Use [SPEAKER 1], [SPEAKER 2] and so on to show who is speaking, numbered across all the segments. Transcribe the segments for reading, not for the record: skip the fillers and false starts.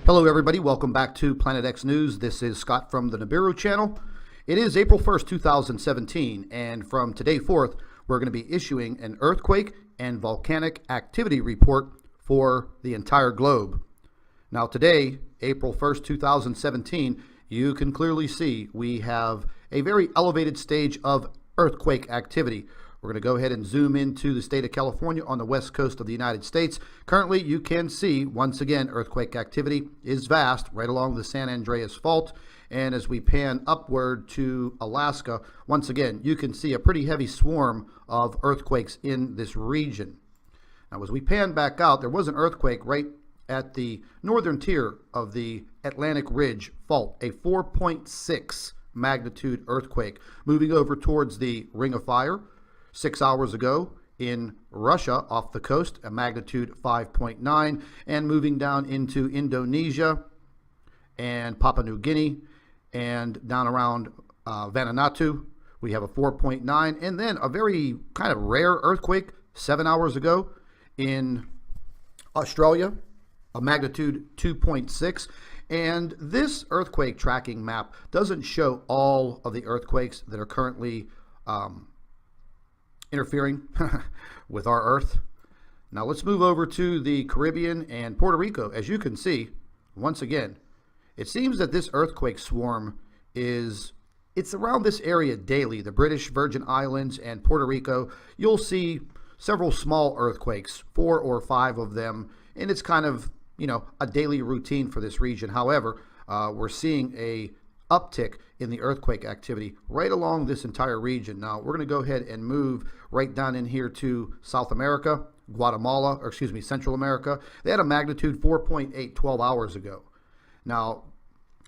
[SPEAKER 1] Hello everybody, welcome back to Planet X News. This is Scott from the Nibiru channel. It is April 1st, 2017, and from today forth, we're going to be issuing an earthquake and volcanic activity report for the entire globe. Now today, April 1st, 2017, you can clearly see we have a very elevated stage of earthquake activity. We're going to go ahead and zoom into the state of California on the west coast of the United States. Currently, you can see, once again, earthquake activity is vast right along the San Andreas Fault. And as we pan upward to Alaska, once again, you can see a pretty heavy swarm of earthquakes in this region. Now, as we pan back out, there was an earthquake right at the northern tier of the Atlantic Ridge Fault, a 4.6 magnitude earthquake, moving over towards the Ring of Fire. 6 hours ago in Russia off the coast, a magnitude 5.9, and moving down into Indonesia and Papua New Guinea and down around Vanuatu, we have a 4.9, and then a very kind of rare earthquake 7 hours ago in Australia, a magnitude 2.6. And this earthquake tracking map doesn't show all of the earthquakes that are currently interfering with our Earth. Now let's move over to the Caribbean and Puerto Rico. As you can see, once again, it seems that this earthquake swarm it's around this area daily. The British Virgin Islands and Puerto Rico, you'll see several small earthquakes, 4 or 5 of them, and it's kind of, a daily routine for this region. However, we're seeing a uptick in the earthquake activity right along this entire region. Now we're going to go ahead and move right down in here to South America, Central America. They had a magnitude 4.8 12 hours ago. Now,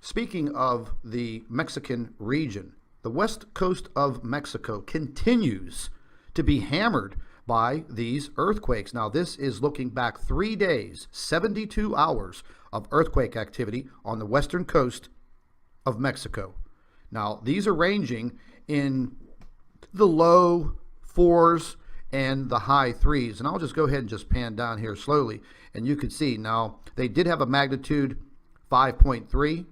[SPEAKER 1] speaking of the Mexican region, the west coast of Mexico continues to be hammered by these earthquakes. Now, this is looking back 3 days, 72 hours of earthquake activity on the western coast of Mexico. Now, these are ranging in the low 4s and the high 3s. And I'll just go ahead and just pan down here slowly. And you can see now they did have a magnitude 5.3,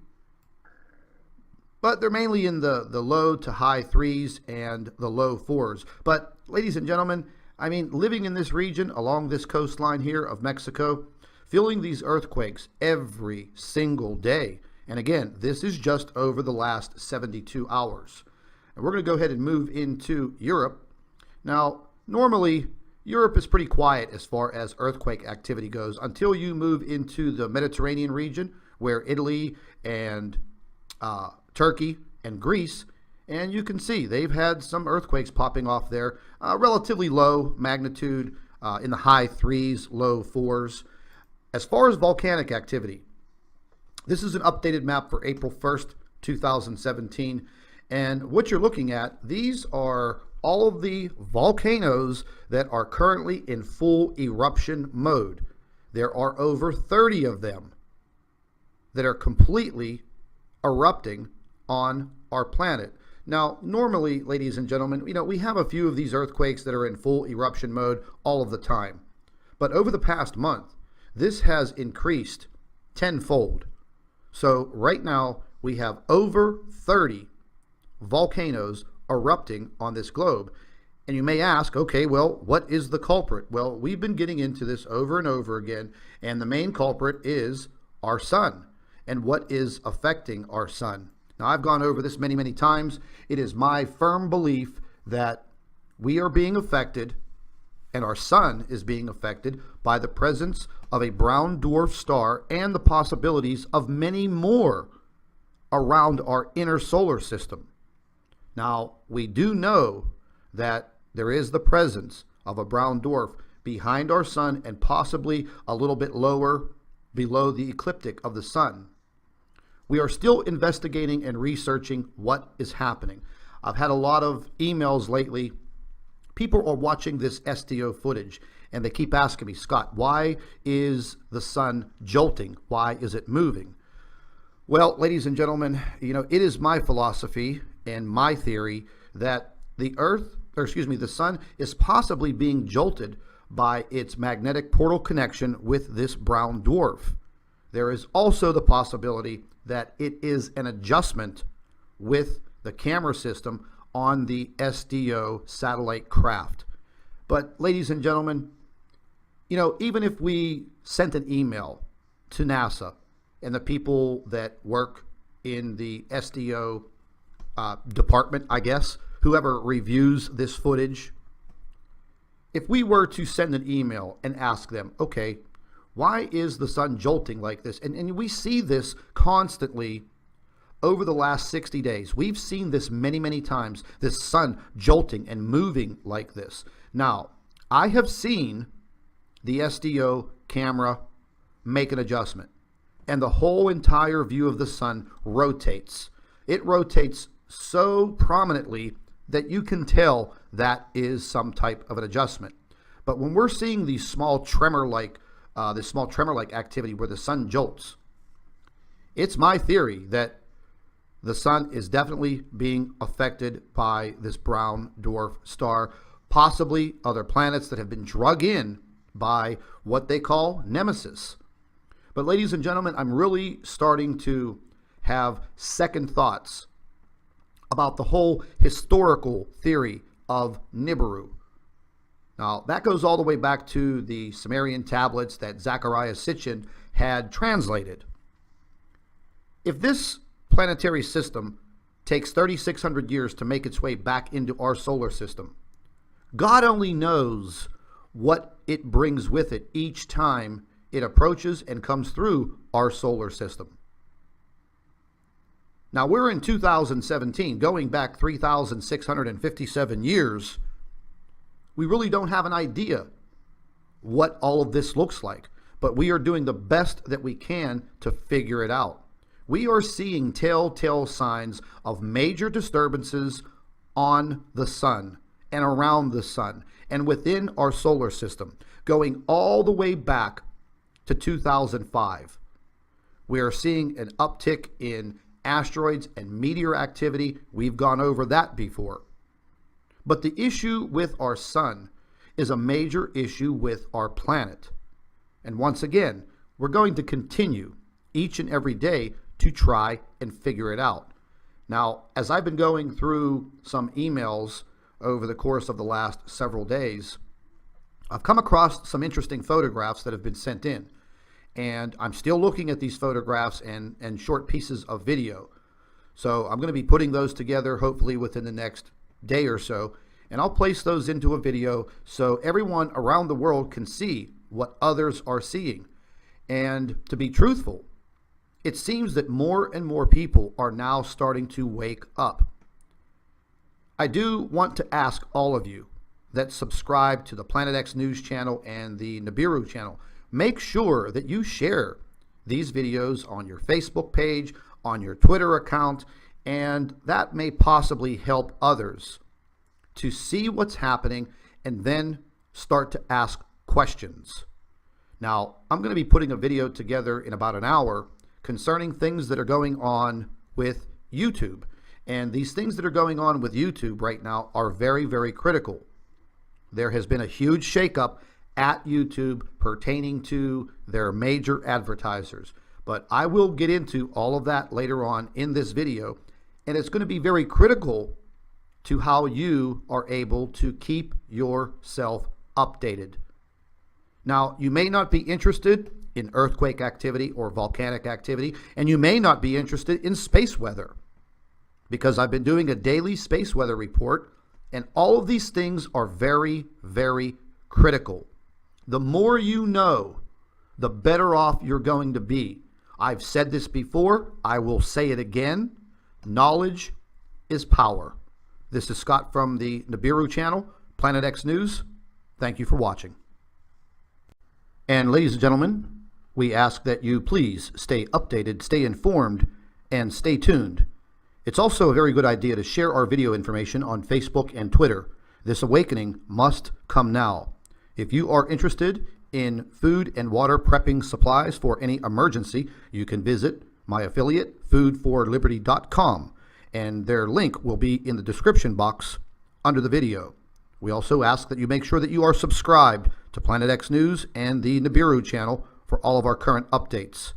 [SPEAKER 1] but they're mainly in the low to high 3s and the low 4s. But ladies and gentlemen, I mean, living in this region along this coastline here of Mexico, feeling these earthquakes every single day. And again, this is just over the last 72 hours. And we're going to go ahead and move into Europe. Now, normally, Europe is pretty quiet as far as earthquake activity goes until you move into the Mediterranean region, where Italy and Turkey and Greece, and you can see they've had some earthquakes popping off there, relatively low magnitude in the high 3s, low 4s. As far as volcanic activity, this is an updated map for April 1st, 2017. And what you're looking at, these are all of the volcanoes that are currently in full eruption mode. There are over 30 of them that are completely erupting on our planet. Now, normally, ladies and gentlemen, we have a few of these earthquakes that are in full eruption mode all of the time. But over the past month, this has increased tenfold. So right now we have over 30 volcanoes erupting on this globe. And you may ask, okay, well, what is the culprit? Well, we've been getting into this over and over again, and the main culprit is our sun and what is affecting our sun. Now, I've gone over this many, many times. It is my firm belief that we are being affected, and our sun is being affected by the presence of a brown dwarf star and the possibilities of many more around our inner solar system. Now, we do know that there is the presence of a brown dwarf behind our sun and possibly a little bit lower below the ecliptic of the sun. We are still investigating and researching what is happening. I've had a lot of emails lately. People are watching this SDO footage and they keep asking me, Scott, why is the sun jolting? Why is it moving? Well, ladies and gentlemen, it is my philosophy and my theory that the sun is possibly being jolted by its magnetic portal connection with this brown dwarf. there is also the possibility that it is an adjustment with the camera system on the SDO satellite craft. But ladies and gentlemen, you know, even if we sent an email to NASA and the people that work in the SDO department, I guess, whoever reviews this footage, if we were to send an email and ask them, okay, why is the sun jolting like this? And we see this constantly over the last 60 days. We've seen this many, many times, this sun jolting and moving like this. Now, I have seen the SDO camera make an adjustment, and the whole entire view of the sun rotates. It rotates so prominently that you can tell that is some type of an adjustment. But when we're seeing these small tremor-like activity where the sun jolts, it's my theory that the sun is definitely being affected by this brown dwarf star, possibly other planets that have been drug in by what they call Nemesis. But ladies and gentlemen, I'm really starting to have second thoughts about the whole historical theory of Nibiru. Now, that goes all the way back to the Sumerian tablets that Zecharia Sitchin had translated. If this planetary system takes 3,600 years to make its way back into our solar system, God only knows what it brings with it each time it approaches and comes through our solar system. Now, we're in 2017, going back 3,657 years. We really don't have an idea what all of this looks like, but we are doing the best that we can to figure it out. We are seeing telltale signs of major disturbances on the sun and around the sun and within our solar system, going all the way back to 2005. We are seeing an uptick in asteroids and meteor activity. We've gone over that before. But the issue with our sun is a major issue with our planet. And once again, we're going to continue each and every day to try and figure it out. Now, as I've been going through some emails over the course of the last several days, I've come across some interesting photographs that have been sent in. And I'm still looking at these photographs and short pieces of video. So I'm going to be putting those together hopefully within the next day or so. And I'll place those into a video so everyone around the world can see what others are seeing. And to be truthful, it seems that more and more people are now starting to wake up. I do want to ask all of you that subscribe to the Planet X News channel and the Nibiru channel, make sure that you share these videos on your Facebook page, on your Twitter account, and that may possibly help others to see what's happening and then start to ask questions. Now, I'm going to be putting a video together in about an hour concerning things that are going on with YouTube. And these things that are going on with YouTube right now are very, very critical. There has been a huge shakeup at YouTube pertaining to their major advertisers. But I will get into all of that later on in this video. And it's going to be very critical to how you are able to keep yourself updated. Now, you may not be interested in earthquake activity or volcanic activity, and you may not be interested in space weather, because I've been doing a daily space weather report, and all of these things are very, very critical. The more you know, the better off you're going to be. I've said this before, I will say it again. Knowledge is power. This is Scott from the Nibiru channel, Planet X News. Thank you for watching. And ladies and gentlemen, we ask that you please stay updated, stay informed, and stay tuned. It's also a very good idea to share our video information on Facebook and Twitter. This awakening must come now. If you are interested in food and water prepping supplies for any emergency, you can visit my affiliate, foodforliberty.com, and their link will be in the description box under the video. We also ask that you make sure that you are subscribed to Planet X News and the Nibiru channel for all of our current updates.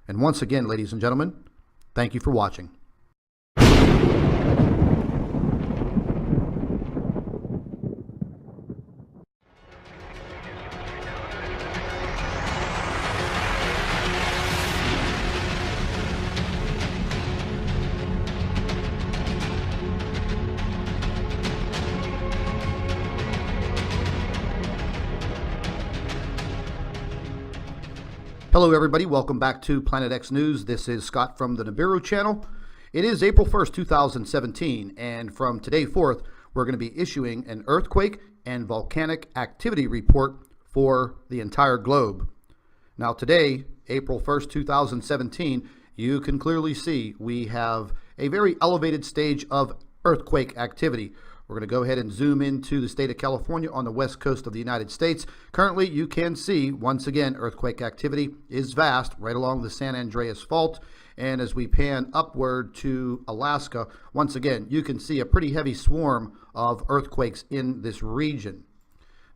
[SPEAKER 1] And once again, ladies and gentlemen, thank you for watching. Hello everybody, welcome back to Planet X News. This is Scott from the Nibiru channel. It is April 1st, 2017, and from today forth, we're going to be issuing an earthquake and volcanic activity report for the entire globe. Now today, April 1st, 2017, you can clearly see we have a very elevated stage of earthquake activity. We're going to go ahead and zoom into the state of California on the west coast of the United States. Currently, you can see, once again, earthquake activity is vast right along the San Andreas Fault. And as we pan upward to Alaska, once again, you can see a pretty heavy swarm of earthquakes in this region.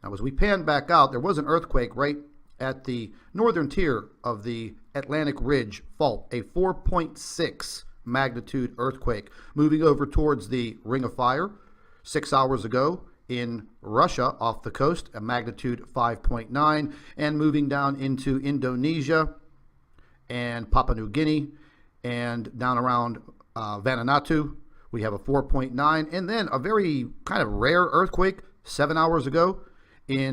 [SPEAKER 1] Now, as we pan back out, there was an earthquake right at the northern tier of the Atlantic Ridge Fault, a 4.6 magnitude earthquake, moving over towards the Ring of Fire. 6 hours ago in Russia off the coast, a magnitude 5.9, and moving down into Indonesia and Papua New Guinea and down around Vanuatu, we have a 4.9, and then a very kind of rare earthquake 7 hours ago in